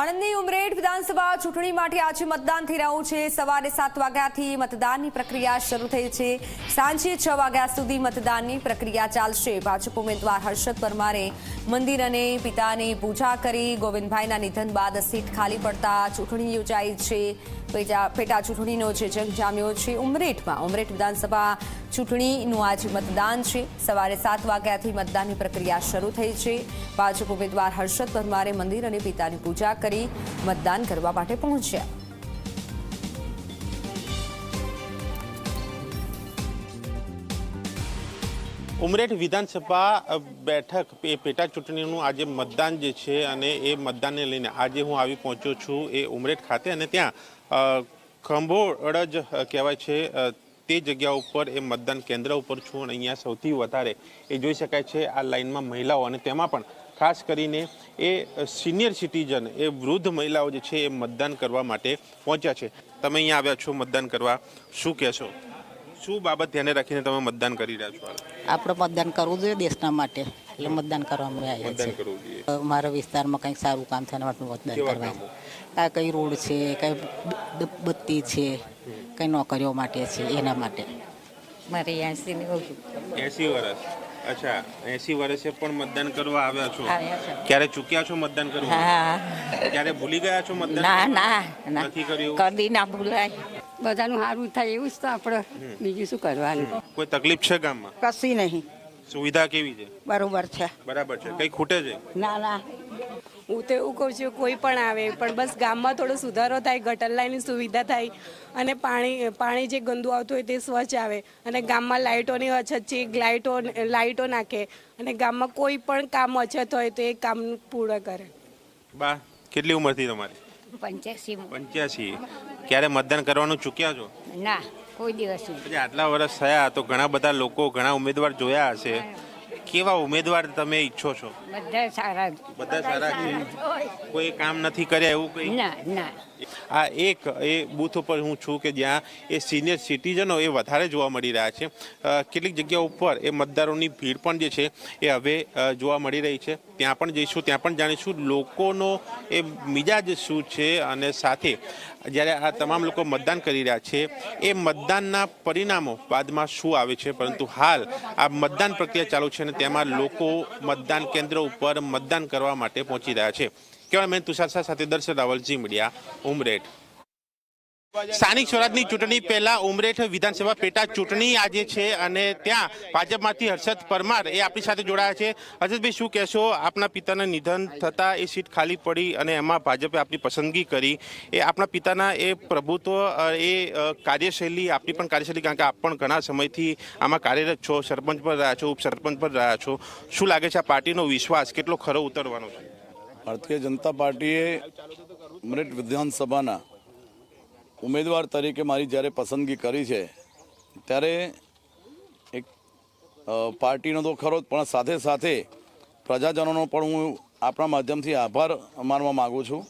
આણંદની ઉમરેઠ વિધાનસભા ચૂંટણી માટે આજે મતદાન થઈ રહ્યું છે। સવારે 7 વાગ્યાથી મતદાનની પ્રક્રિયા શરૂ થઈ છે। સાંજે 6 વાગ્યા સુધી મતદાનની પ્રક્રિયા ચાલશે। ભાજપ ઉમેદવાર હર્ષદ પરમારે મંદિર અને પિતાની પૂજા કરી। ગોવિંદભાઈના નિધન બાદ સીટ ખાલી પડતા ચૂંટણી યોજાઈ છે। પેટા ચૂંટણીનો જે જંગ જામ્યો છે ઉમરેઠમાં। ઉમરેઠ વિધાનસભા ચૂંટણીનું આજે મતદાન છે। સવારે 7 વાગ્યાથી મતદાનની પ્રક્રિયા શરૂ થઈ છે। ભાજપ ઉમેદવાર હર્ષદ પરમારે મંદિર અને પિતાની પૂજા કરી મતદાન કરવા માટે પહોંચ્યા। ઉમરેઠ વિધાનસભા બેઠક પેટા ચૂંટણીનું આજે મતદાન જે છે અને એ મતદાનને લઈને આજે હું આવી પહોંચ્યો છું એ ઉમરેઠ ખાતે અને ત્યાં ખંભોળ જ કહેવાય છે તે જગ્યા ઉપર એ મતદાન કેન્દ્ર ઉપર છું અને અહીંયા સૌથી વધારે એ જોઈ શકાય છે આ લાઇનમાં મહિલાઓ અને તેમાં પણ ખાસ કરીને એ સિનિયર સિટીઝન એ વૃદ્ધ મહિલાઓ જે છે એ મતદાન કરવા માટે પહોંચ્યા છે। તમે અહીંયા આવ્યા છો મતદાન કરવા, શું કહેશો? શું બાબત ધ્યાને રાખીને તમે મતદાન કરી રહ્યા છો? આપણે મતદાન કરવું જોઈએ દેશના માટે, એટલે મતદાન કરવામાં આવ્યા છે। અમારા વિસ્તારમાં કંઈક સારું કામ થાય માટે મતદાન કરવા, કઈ રોડ છે, કઈ બત્તી છે, કઈ નોકરીઓ માટે છે, એના માટે। મારે 80 વર્ષ। અચ્છા, 80 વર્ષે પણ મતદાન કરવા આવ્યા છો? ક્યારે ચૂક્યા છો મતદાન કરવા? ક્યારે ભૂલી ગયા છો મતદાન? ના નથી કર્યું? કદી ના ભૂલાય। બધાનું સારું થાય એવું જ તો આપણે બીજું શું કરવાનું। કોઈ તકલીફ છે ગામમાં? કશી નહીં, સુવિધા કેવી છે? બરોબર છે, બરાબર છે। કઈ ખૂટે છે? ના હું તો એવું કહું છું કોઈ પણ આવે પણ બસ ગામમાં થોડો સુધારો થાય, ગટર લાઈનની સુવિધા થાય અને પાણી જે ગંદુ આવતું હોય તે સ્વચ્છ આવે અને ગામમાં લાઇટોની અછત છે, લાઇટો નાખે અને ગામમાં કોઈ પણ કામ અછત હોય તો એ કામ પૂર્ણ કરે। બા, કેટલી ઉંમર થઈ તમારી? 85। ક્યારે મતદાન કરવાનું ચૂક્યા છો? ના, કોઈ દિવસ નહીં। આટલા વર્ષ થયા તો ઘણા બધા લોકો, ઘણા ઉમેદવાર જોયા હશે, કેવા ઉમેદવાર તમે ઈચ્છો છો? બધા સારા છે? કોઈ કામ નથી કર્યા એવું કઈ? ના। આ એક એ બૂથ ઉપર હું છું કે જ્યાં એ સિનિયર સિટીઝનો એ વધારે જોવા મળી રહ્યા છે। કેટલીક જગ્યાઓ ઉપર એ મતદારોની ભીડ પણ જે છે એ હવે જોવા મળી રહી છે। ત્યાં પણ જઈશું, ત્યાં પણ જાણીશું લોકોનો એ મિજાજ શું છે અને સાથે જ્યારે આ તમામ લોકો મતદાન કરી રહ્યા છે એ મતદાનના પરિણામો બાદમાં શું આવે છે। પરંતુ હાલ આ મતદાન પ્રક્રિયા ચાલુ છે અને તેમાં લોકો મતદાન કેન્દ્ર ઉપર મતદાન કરવા માટે પહોંચી રહ્યા છે। કેમેરામેન તુષાર સાથે દર્શન રાવલ, જી મીડિયા, ઉમરેઠ। સ્થાનિક સ્વરાજની ચૂંટણી પહેલા ઉમરેઠ વિધાનસભા પેટા ચૂંટણી આજે છે અને ત્યાં ભાજપમાંથી હર્ષદ પરમાર એ આપણી સાથે જોડાયા છે। હર્ષદભાઈ, શું કહેશો? આપના પિતાના નિધન થતાં એ સીટ ખાલી પડી અને એમાં ભાજપે આપની પસંદગી કરી। એ આપણા પિતાના એ પ્રભુત્વ, એ કાર્યશૈલી, આપની પણ કાર્યશૈલી, કારણ કે આપ પણ ઘણા સમયથી આમાં કાર્યરત છો, સરપંચ પર રહ્યા છો, ઉપસરપંચ પર રહ્યા છો, શું લાગે છે આ પાર્ટીનો વિશ્વાસ કેટલો ખરો ઉતરવાનો છે? ભારતીય જનતા પાર્ટીએ ઉમરેઠ વિધાનસભાના ઉમેદવાર તરીકે મારી જ્યારે પસંદગી કરી છે ત્યારે એક પાર્ટીનો તો ખરો જ, પણ સાથે પ્રજાજનોનો પણ હું આપણા માધ્યમથી આભાર માનવા માગું છું